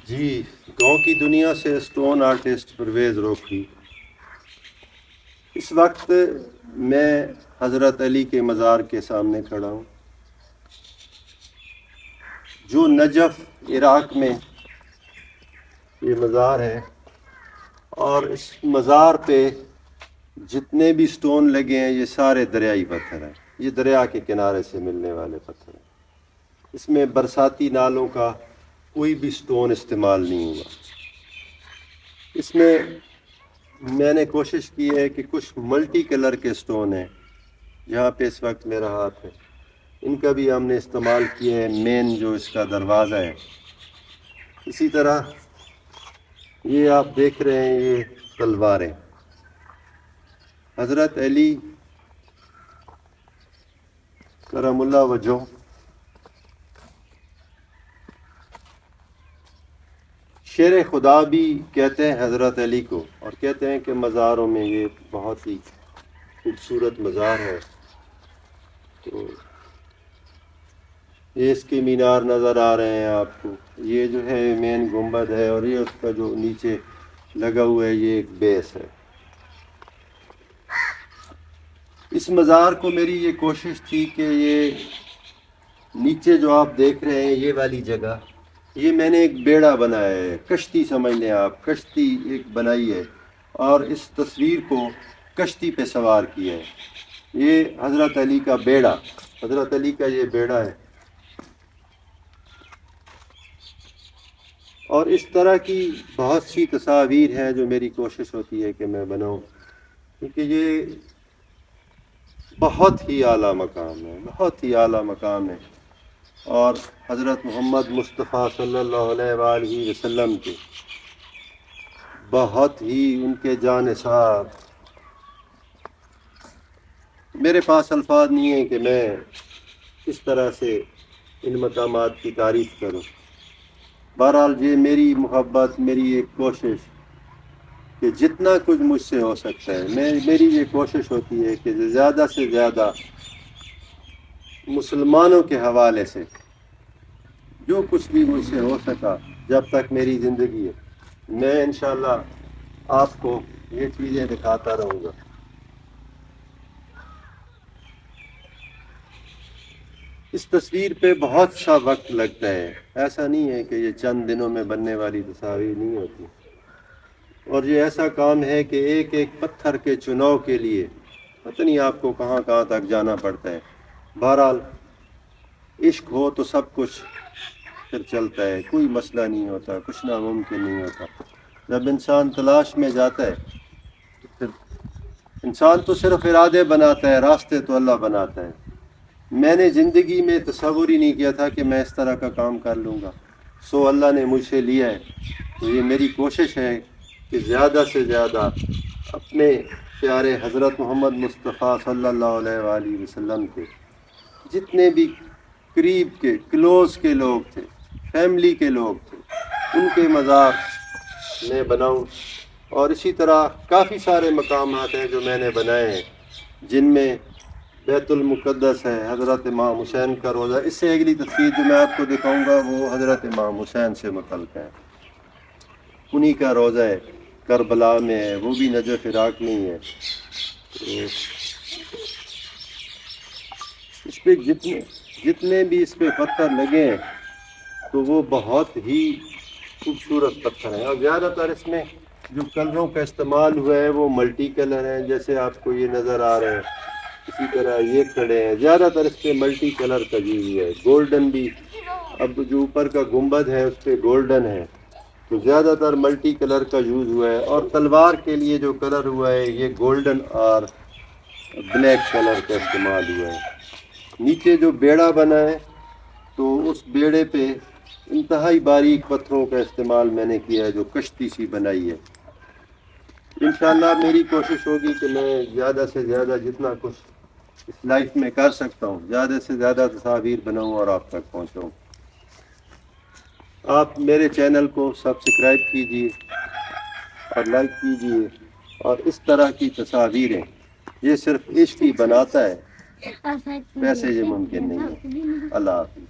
جی، گاؤں کی دنیا سے اسٹون آرٹسٹ پرویز روکھی۔ اس وقت میں حضرت علی کے مزار کے سامنے کھڑا ہوں، جو نجف عراق میں یہ مزار ہے، اور اس مزار پہ جتنے بھی اسٹون لگے ہیں یہ سارے دریائی پتھر ہیں۔ یہ دریا کے کنارے سے ملنے والے پتھر ہیں۔ اس میں برساتی نالوں کا کوئی بھی اسٹون استعمال نہیں ہوا۔ اس میں نے کوشش کی ہے کہ کچھ ملٹی کلر کے اسٹون ہیں، جہاں پہ اس وقت میرا ہاتھ ہے، ان کا بھی ہم نے استعمال کیا ہے۔ مین جو اس کا دروازہ ہے، اسی طرح یہ آپ دیکھ رہے ہیں، یہ تلواریں حضرت علی کرم اللہ وجہ شیر خدا بھی کہتے ہیں حضرت علی کو، اور کہتے ہیں کہ مزاروں میں یہ بہت ہی خوبصورت مزار ہے۔ تو یہ اس کے مینار نظر آ رہے ہیں آپ کو، یہ جو ہے مین گنبد ہے، اور یہ اس کا جو نیچے لگا ہوا ہے یہ ایک بیس ہے۔ اس مزار کو میری یہ کوشش تھی کہ یہ نیچے جو آپ دیکھ رہے ہیں یہ والی جگہ، یہ میں نے ایک بیڑا بنایا ہے، کشتی سمجھ لیں آپ، کشتی ایک بنائی ہے، اور اس تصویر کو کشتی پہ سوار کیا ہے۔ یہ حضرت علی کا بیڑا، حضرت علی کا یہ بیڑا ہے۔ اور اس طرح کی بہت سی تصاویر ہیں جو میری کوشش ہوتی ہے کہ میں بناؤں، کیونکہ یہ بہت ہی اعلیٰ مقام ہے، بہت ہی اعلیٰ مقام ہے، اور حضرت محمد مصطفیٰ صلی اللہ علیہ وآلہ وسلم کے بہت ہی ان کے جانثار۔ میرے پاس الفاظ نہیں ہیں کہ میں اس طرح سے ان مقامات کی تعریف کروں۔ بہرحال یہ میری محبت، میری ایک کوشش کہ جتنا کچھ مجھ سے ہو سکتا ہے، میری یہ کوشش ہوتی ہے کہ زیادہ سے زیادہ مسلمانوں کے حوالے سے جو کچھ بھی مجھ سے ہو سکا، جب تک میری زندگی ہے، میں انشاءاللہ آپ کو یہ چیزیں دکھاتا رہوں گا۔ اس تصویر پہ بہت سا وقت لگتا ہے، ایسا نہیں ہے کہ یہ چند دنوں میں بننے والی تصاویر نہیں ہوتی، اور یہ ایسا کام ہے کہ ایک ایک پتھر کے چناؤ کے لیے پتہ نہیں آپ کو کہاں کہاں تک جانا پڑتا ہے۔ بہرحال عشق ہو تو سب کچھ پھر چلتا ہے، کوئی مسئلہ نہیں ہوتا، کچھ ناممکن نہیں ہوتا۔ جب انسان تلاش میں جاتا ہے تو پھر انسان تو صرف ارادے بناتا ہے، راستے تو اللہ بناتا ہے۔ میں نے زندگی میں تصور ہی نہیں کیا تھا کہ میں اس طرح کا کام کر لوں گا، سو اللہ نے مجھ سے لیا ہے۔ تو یہ میری کوشش ہے کہ زیادہ سے زیادہ اپنے پیارے حضرت محمد مصطفیٰ صلی اللہ علیہ وآلہ وسلم کے جتنے بھی قریب کے کلوز کے لوگ تھے، فیملی کے لوگ تھے، ان کے مزار میں بناؤں۔ اور اسی طرح کافی سارے مقامات ہیں جو میں نے بنائے ہیں، جن میں بیت المقدس ہے، حضرت امام حسین کا روضہ۔ اس سے اگلی تصویر جو میں آپ کو دکھاؤں گا وہ حضرت امام حسین سے متعلق ہے، انہی کا روضہ ہے، کربلا میں ہے، وہ بھی نجف عراق میں ہی ہے۔ تو اس پہ جتنے بھی اس پہ پتھر لگے ہیں تو وہ بہت ہی خوبصورت پتھر ہیں، اور زیادہ تر اس میں جو کلروں کا استعمال ہوا ہے وہ ملٹی کلر ہیں، جیسے آپ کو یہ نظر آ رہے ہیں، اسی طرح یہ کھڑے ہیں، زیادہ تر اس پہ ملٹی کلر کا یوز ہوا ہے۔ گولڈن بھی، اب جو اوپر کا گنبد ہے اس پہ گولڈن ہے، تو زیادہ تر ملٹی کلر کا یوز ہوا ہے۔ اور تلوار کے لیے جو کلر ہوا ہے یہ گولڈن اور بلیک کلر کا استعمال ہوا ہے۔ نیچے جو بیڑا بنا ہے تو اس بیڑے پہ انتہائی باریک پتھروں کا استعمال میں نے کیا ہے، جو کشتی سی بنائی ہے۔ انشاءاللہ میری کوشش ہوگی کہ میں زیادہ سے زیادہ جتنا کچھ اس لائف میں کر سکتا ہوں، زیادہ سے زیادہ تصاویر بناؤں اور آپ تک پہنچاؤں۔ آپ میرے چینل کو سبسکرائب کیجیے اور لائک کیجیے، اور اس طرح کی تصاویریں یہ صرف عشق ہی بناتا ہے، ویسے یہ ممکن نہیں ہے۔ اللہ حافظ۔